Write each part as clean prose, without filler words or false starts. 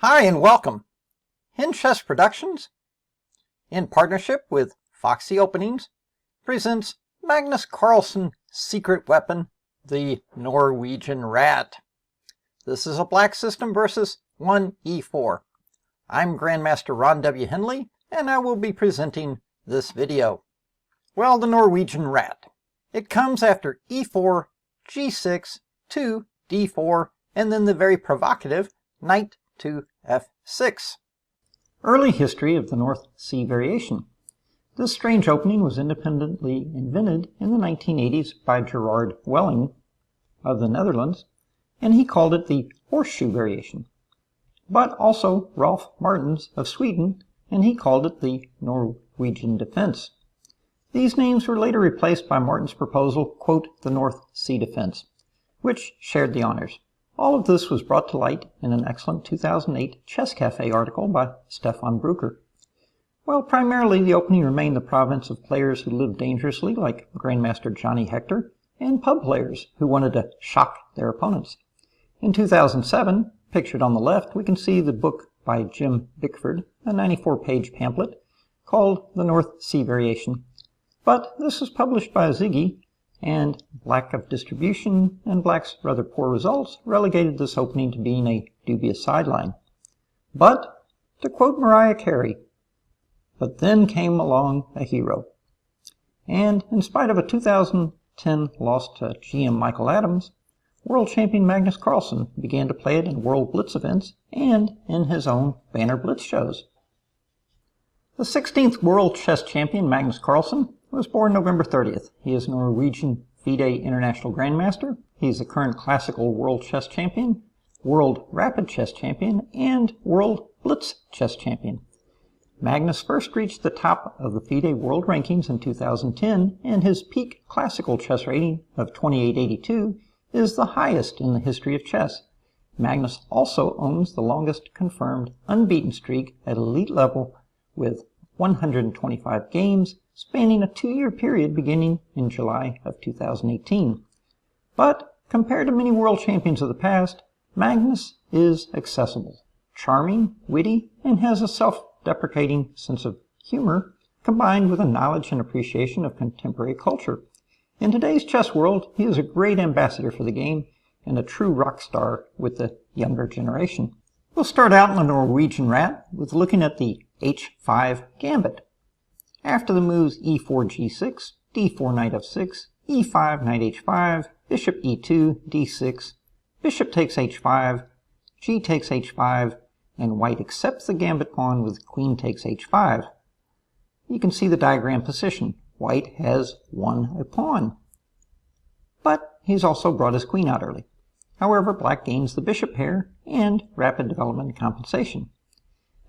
Hi and welcome. Hen Chess Productions, in partnership with Foxy Openings, presents Magnus Carlsen secret weapon, the Norwegian Rat. This is a black system versus 1e4. I'm Grandmaster Ron W. Henley, and I will be presenting this video. Well, the Norwegian Rat. It comes after e4, g6, to d4, and then the very provocative knight to f6. Early history of the North Sea variation. This strange opening was independently invented in the 1980s by Gerard Welling of the Netherlands, and he called it the horseshoe variation. But also Rolf Martens of Sweden, and he called it the Norwegian defense. These names were later replaced by Martens' proposal, quote, the North Sea defense, which shared the honors. All of this was brought to light in an excellent 2008 Chess Cafe article by Stefan Brucker. Well, primarily the opening remained the province of players who lived dangerously, like Grandmaster Johnny Hector, and pub players who wanted to shock their opponents. In 2007, pictured on the left, we can see the book by Jim Bickford, a 94-page pamphlet called The North Sea Variation. But this was published by Ziggy, and lack of distribution and Black's rather poor results relegated this opening to being a dubious sideline. But, to quote Mariah Carey, but then came along a hero. And in spite of a 2010 loss to GM Michael Adams, World Champion Magnus Carlsen began to play it in World Blitz events and in his own Banter Blitz shows. The 16th World Chess Champion Magnus Carlsen was born November 30th. He is Norwegian FIDE International Grandmaster. He is the current Classical World Chess Champion, World Rapid Chess Champion, and World Blitz Chess Champion. Magnus first reached the top of the FIDE World Rankings in 2010, and his peak classical chess rating of 2882 is the highest in the history of chess. Magnus also owns the longest confirmed unbeaten streak at elite level with 125 games, spanning a 2-year period beginning in July of 2018. But compared to many world champions of the past, Magnus is accessible, charming, witty, and has a self-deprecating sense of humor combined with a knowledge and appreciation of contemporary culture. In today's chess world, he is a great ambassador for the game and a true rock star with the younger generation. We'll start out in the Norwegian Rat with looking at the h5 gambit. After the moves e4 g6, d4 knight f6, e5 knight h5, bishop e2, d6, bishop takes h5, g takes h5, and white accepts the gambit pawn with queen takes h5. You can see the diagram position. White has won a pawn, but he's also brought his queen out early. However, black gains the bishop pair and rapid development compensation.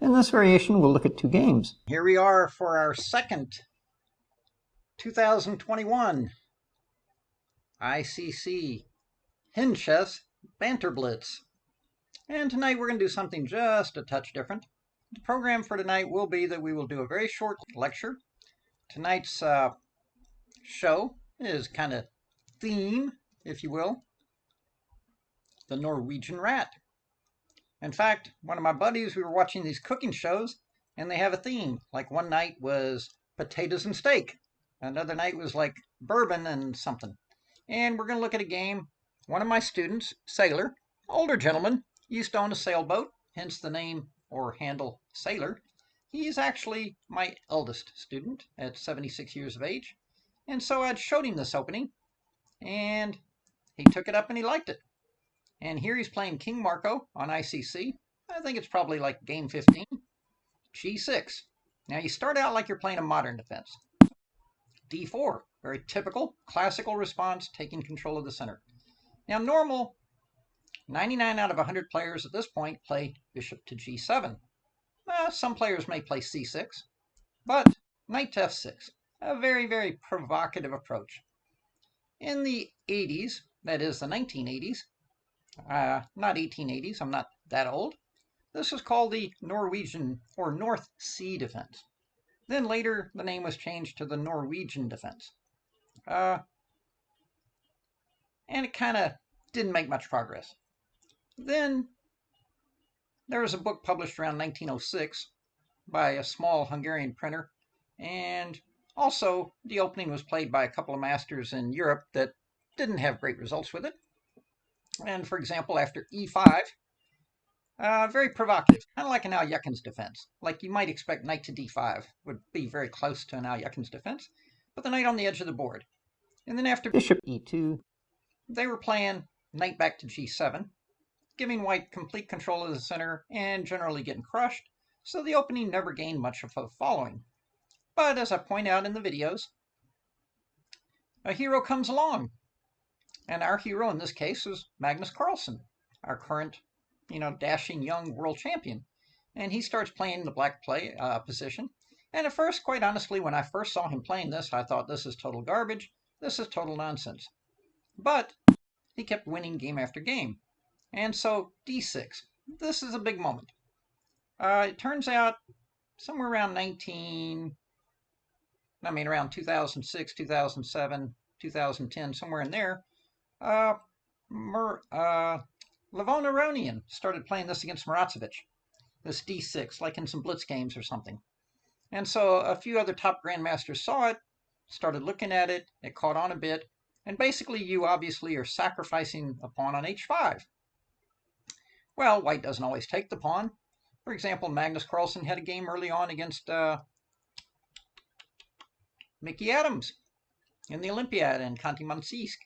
In this variation, we'll look at 2 games. Here we are for our second 2021 ICC Hen Chess Banter Blitz. And tonight we're going to do something just a touch different. The program for tonight will be that we will do a very short lecture. Tonight's show is kind of theme, if you will, the Norwegian Rat. In fact, one of my buddies, we were watching these cooking shows, and they have a theme. Like one night was potatoes and steak. Another night was like bourbon and something. And we're going to look at a game. One of my students, Sailor, older gentleman, used to own a sailboat, hence the name or handle Sailor. He is actually my eldest student at 76 years of age. And so I'd showed him this opening, and he took it up and he liked it. And here he's playing King Marco on ICC. I think it's probably like game 15. G6. Now you start out like you're playing a modern defense. D4. Very typical, classical response, taking control of the center. Now normal, 99 out of 100 players at this point play bishop to G7. Some players may play C6, but knight to F6. A very, very provocative approach. In the 80s, that is the 1980s, not 1880s, I'm not that old. This is called the Norwegian or North Sea defense. Then later the name was changed to the Norwegian defense. And it kind of didn't make much progress. Then There was a book published around 1906 by a small Hungarian printer, and also the opening was played by a couple of masters in Europe that didn't have great results with it. And for example, after e5, very provocative, kind of like an Aljecken's defense. Like you might expect knight to d5 would be very close to an Aljecken's defense, but the knight on the edge of the board. And then after bishop e2, they were playing knight back to g7, giving white complete control of the center and generally getting crushed, so the opening never gained much of a following. But as I point out in the videos, a hero comes along. And our hero in this case is Magnus Carlsen, our current, dashing young world champion. And he starts playing the black position. And at first, quite honestly, when I first saw him playing this, I thought this is total garbage. This is total nonsense. But he kept winning game after game. And so d6, this is a big moment. It turns out somewhere around around 2006, 2007, 2010, somewhere in there, Livon-Aronian started playing this against Maracevic, this d6, like in some Blitz games or something. And so a few other top grandmasters saw it, started looking at it, it caught on a bit, and basically you obviously are sacrificing a pawn on h5. Well, white doesn't always take the pawn. For example, Magnus Carlsen had a game early on against Mickey Adams in the Olympiad in Khanty-Mansiysk,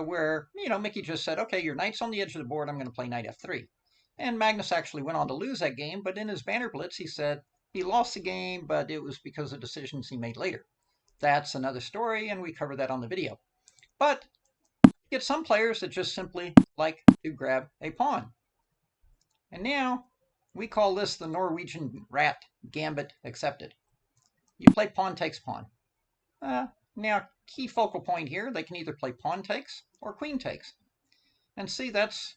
where, Mickey just said, okay, your knight's on the edge of the board, I'm going to play knight f3. And Magnus actually went on to lose that game, but in his Banter Blitz, he said he lost the game, but it was because of decisions he made later. That's another story, and we covered that on the video. But you get some players that just simply like to grab a pawn. And now we call this the Norwegian Rat Gambit Accepted. You play pawn takes pawn. Now, key focal point here, they can either play pawn takes or queen takes. And see, that's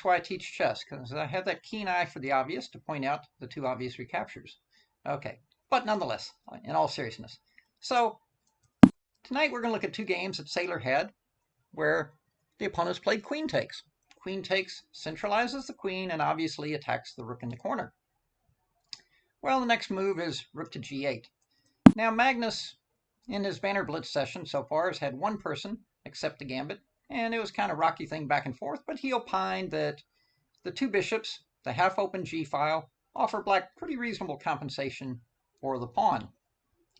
why I teach chess, because I have that keen eye for the obvious to point out the two obvious recaptures. Okay, but nonetheless, in all seriousness. So, tonight we're going to look at two games that Saylor had where the opponents played queen takes. Queen takes centralizes the queen and obviously attacks the rook in the corner. Well, the next move is rook to g8. Now, Magnus, in his Banter Blitz session so far, has had one person accept the gambit, and it was kind of rocky thing back and forth, but he opined that the two bishops, the half-open g-file, offer black pretty reasonable compensation for the pawn.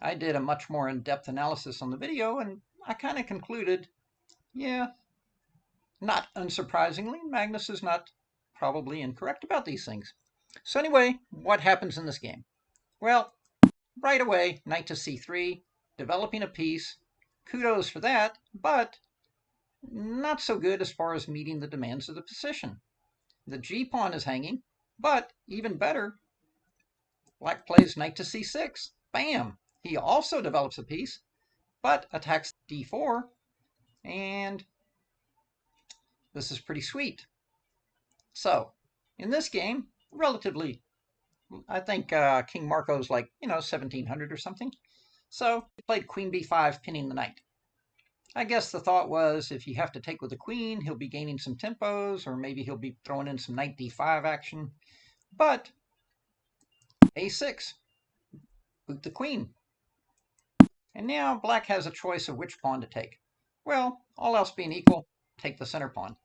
I did a much more in-depth analysis on the video, and I kind of concluded, yeah, not unsurprisingly, Magnus is not probably incorrect about these things. So anyway, what happens in this game? Well, right away, knight to c3, developing a piece. Kudos for that, but not so good as far as meeting the demands of the position. The g-pawn is hanging, but even better, black plays knight to c6. Bam! He also develops a piece, but attacks d4, and this is pretty sweet. So, in this game, relatively, I think King Marco's like, 1700 or something. So, he played queen b5, pinning the knight. I guess the thought was, if you have to take with the queen, he'll be gaining some tempos, or maybe he'll be throwing in some knight d5 action. But, a6, boot the queen. And now black has a choice of which pawn to take. Well, all else being equal, take the center pawn.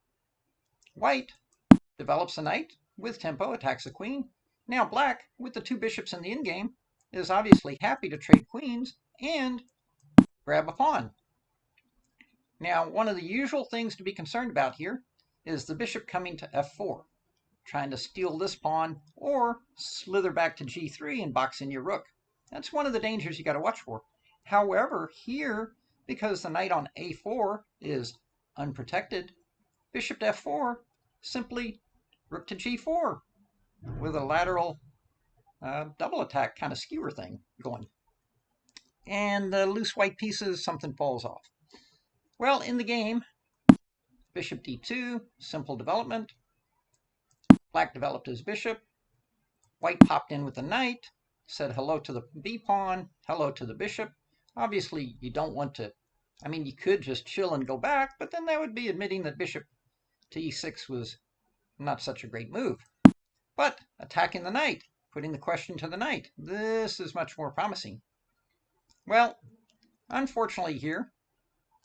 White develops a knight, with tempo, attacks the queen. Now black, with the two bishops in the endgame, is obviously happy to trade queens and grab a pawn. Now, one of the usual things to be concerned about here is the bishop coming to f4, trying to steal this pawn or slither back to g3 and box in your rook. That's one of the dangers you got to watch for. However, here, because the knight on a4 is unprotected, bishop to f4, simply rook to g4 with a lateral double attack kind of skewer thing going. And the loose white pieces, something falls off. Well, in the game, bishop d2, simple development. Black developed his bishop. White popped in with the knight, said hello to the b-pawn, hello to the bishop. Obviously, you don't want to, you could just chill and go back, but then that would be admitting that bishop to e6 was not such a great move. But attacking the knight, putting the question to the knight, this is much more promising. Well, unfortunately here,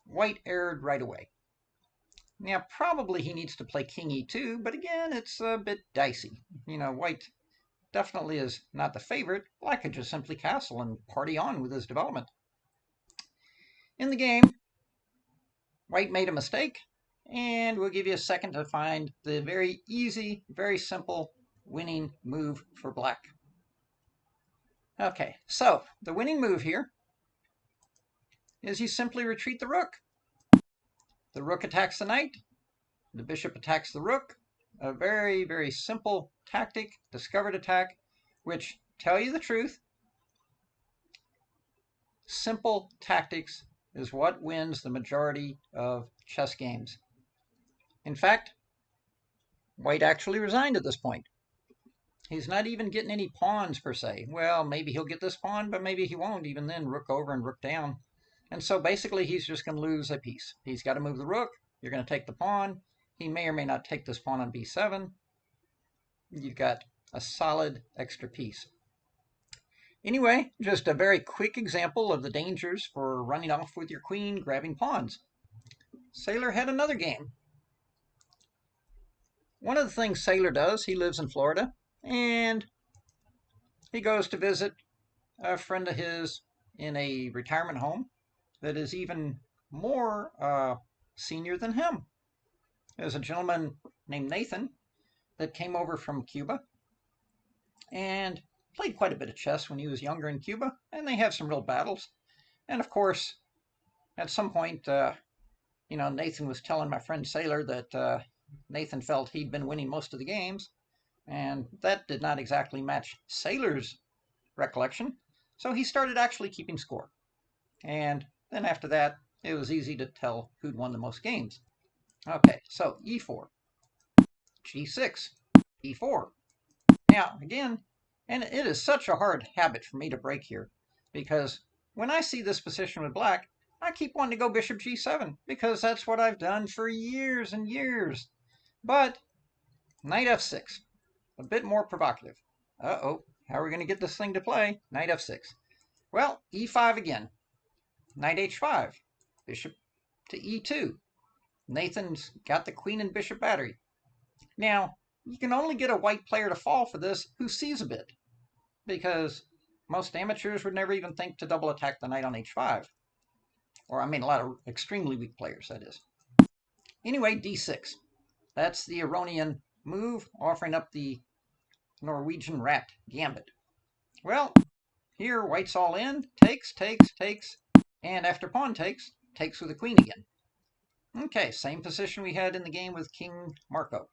white erred right away. Now, probably he needs to play king e2, but again, it's a bit dicey. White definitely is not the favorite. Black could just simply castle and party on with his development. In the game, white made a mistake, and we'll give you a second to find the very easy, very simple winning move for black. Okay, so the winning move here is you simply retreat the rook. The rook attacks the knight. The bishop attacks the rook. A very, very simple tactic, discovered attack, which, tell you the truth, simple tactics is what wins the majority of chess games. In fact, white actually resigned at this point. He's not even getting any pawns per se. Well, maybe he'll get this pawn, but maybe he won't. Even then, rook over and rook down. And so basically, he's just going to lose a piece. He's got to move the rook. You're going to take the pawn. He may or may not take this pawn on b7. You've got a solid extra piece. Anyway, just a very quick example of the dangers for running off with your queen, grabbing pawns. Saylor had another game. One of the things Saylor does, he lives in Florida, and he goes to visit a friend of his in a retirement home that is even more senior than him. There's a gentleman named Nathan that came over from Cuba and played quite a bit of chess when he was younger in Cuba, and they have some real battles. And of course, at some point, Nathan was telling my friend Saylor that Nathan felt he'd been winning most of the games, and that did not exactly match Saylor's recollection. So he started actually keeping score. And then after that, it was easy to tell who'd won the most games. Okay, so e4, g6, e4. Now, again, and it is such a hard habit for me to break here, because when I see this position with black, I keep wanting to go bishop g7, because that's what I've done for years and years. But knight f6, a bit more provocative. Uh-oh, how are we going to get this thing to play? Knight f6. Well, e5 again. Knight h5, bishop to e2. Nathan's got the queen and bishop battery. Now, you can only get a white player to fall for this who sees a bit, because most amateurs would never even think to double attack the knight on h5. Or, I mean, a lot of extremely weak players, that is. Anyway, d6. That's the Iranian move, offering up the Norwegian Rat Gambit. Well, here, white's all in. Takes, and after pawn takes with the queen again. Okay, same position we had in the game with King Marco.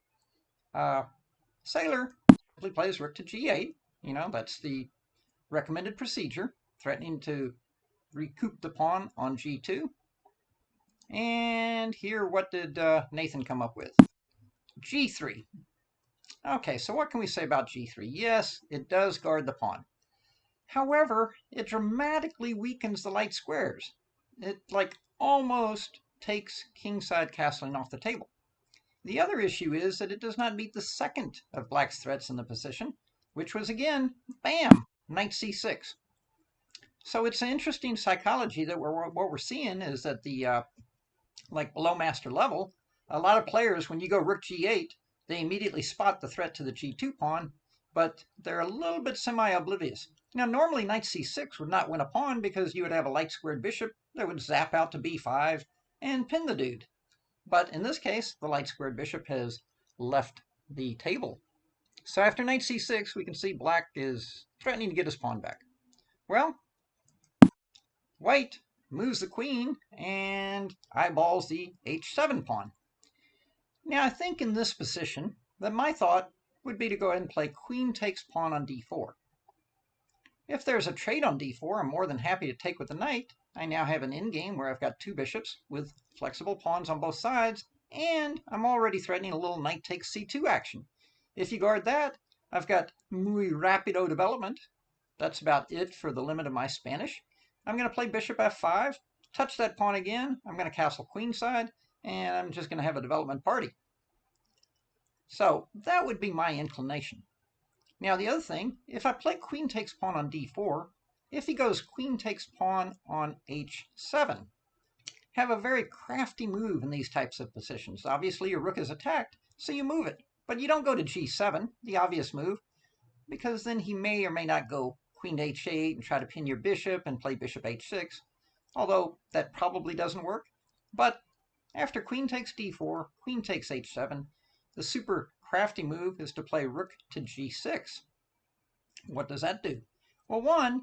Saylor simply plays rook to g8. That's the recommended procedure, threatening to recoup the pawn on g2. And here, what did Nathan come up with? g3. Okay, so what can we say about g3? Yes, it does guard the pawn. However, it dramatically weakens the light squares. It, almost takes kingside castling off the table. The other issue is that it does not meet the second of black's threats in the position, which was, again, bam, knight c6. So it's an interesting psychology that what we're seeing is that the, below master level, a lot of players, when you go rook g8, they immediately spot the threat to the g2 pawn, but they're a little bit semi-oblivious. Now, normally knight c6 would not win a pawn because you would have a light-squared bishop that would zap out to b5 and pin the dude. But in this case, the light-squared bishop has left the table. So after knight c6, we can see black is threatening to get his pawn back. Well, white moves the queen and eyeballs the h7 pawn. Now, I think in this position that my thought would be to go ahead and play queen takes pawn on d4. If there's a trade on d4, I'm more than happy to take with the knight. I now have an endgame where I've got two bishops with flexible pawns on both sides, and I'm already threatening a little knight takes c2 action. If you guard that, I've got muy rapido development. That's about it for the limit of my Spanish. I'm going to play bishop f5, touch that pawn again, I'm going to castle queenside, and I'm just going to have a development party. So that would be my inclination. Now the other thing, if I play queen takes pawn on d4, if he goes queen takes pawn on h7, have a very crafty move in these types of positions. Obviously your rook is attacked, so you move it. But you don't go to g7, the obvious move, because then he may or may not go queen to h8 and try to pin your bishop and play bishop h6, although that probably doesn't work. But after queen takes d4, queen takes h7, the super crafty move is to play rook to g6. What does that do? Well, one,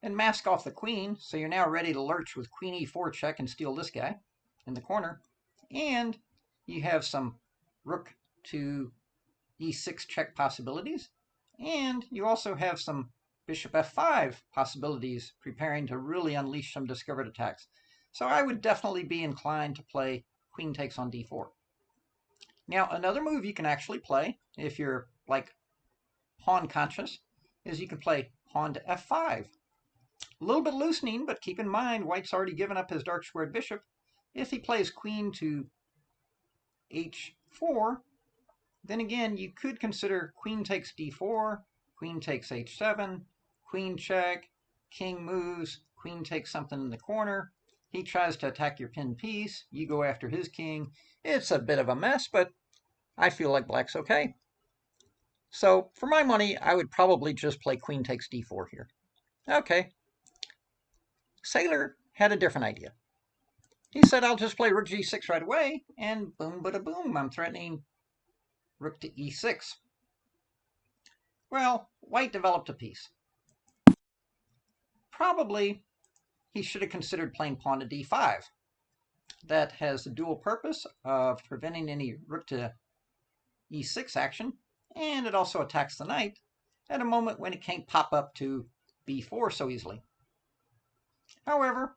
and mask off the queen, so you're now ready to lurch with queen e4 check and steal this guy in the corner. And you have some rook to e6 check possibilities. And you also have some bishop f5 possibilities preparing to really unleash some discovered attacks. So I would definitely be inclined to play queen takes on d4. Now, another move you can actually play, if you're like pawn conscious, is you can play pawn to f5. A little bit loosening, but keep in mind white's already given up his dark squared bishop. If he plays queen to h4, then again you could consider queen takes d4, queen takes h7, queen check, king moves, queen takes something in the corner. He tries to attack your pinned piece, you go after his king. It's a bit of a mess, but I feel like black's okay. So for my money, I would probably just play queen takes d4 here. Okay. Sailor had a different idea. He said, I'll just play rook g6 right away, and boom, bada boom, I'm threatening rook to e6. Well, white developed a piece. Probably he should have considered playing pawn to d5. That has the dual purpose of preventing any rook to e6 action, and it also attacks the knight at a moment when it can't pop up to b4 so easily. However,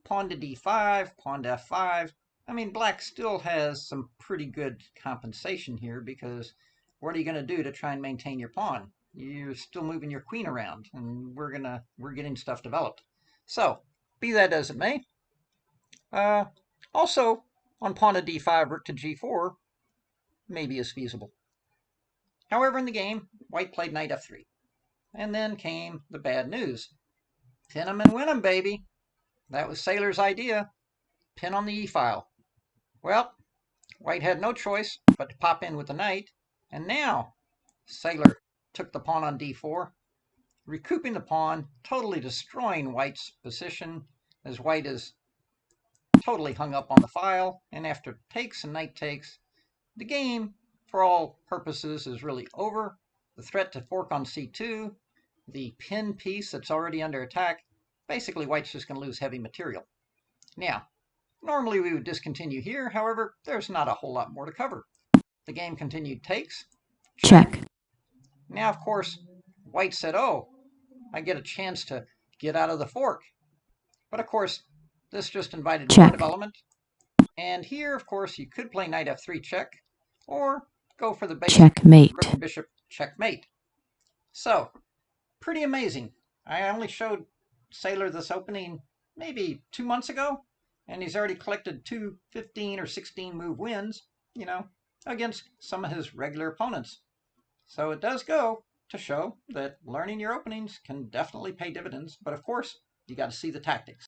pawn to d5, pawn to f5, I mean, black still has some pretty good compensation here, because what are you going to do to try and maintain your pawn? You're still moving your queen around, and we're getting stuff developed. So, be that as it may, also on pawn to d5, rook to g4 maybe is feasible. However, in the game, white played knight f3, and then came the bad news. Pin 'em and win 'em, baby. That was Sailor's idea. Pin on the e-file. Well, white had no choice but to pop in with the knight, and now Sailor took the pawn on d4, recouping the pawn, totally destroying white's position, as white is totally hung up on the file, and after takes and knight takes, the game, for all purposes, is really over. The threat to fork on c2, the pin piece that's already under attack, basically white's just going to lose heavy material. Now, normally we would discontinue here, however, there's not a whole lot more to cover. The game continued takes. Check. Now, of course, white said, oh, I get a chance to get out of the fork. But of course, this just invited more development. And here, of course, you could play knight f3 check, or go for the basic checkmate. rook and bishop checkmate. So, pretty amazing. I only showed Sailor this opening maybe 2 months ago, and he's already collected 2 15 or 16 move wins, you know, against some of his regular opponents. So it does go to show that learning your openings can definitely pay dividends, but of course, you got to see the tactics.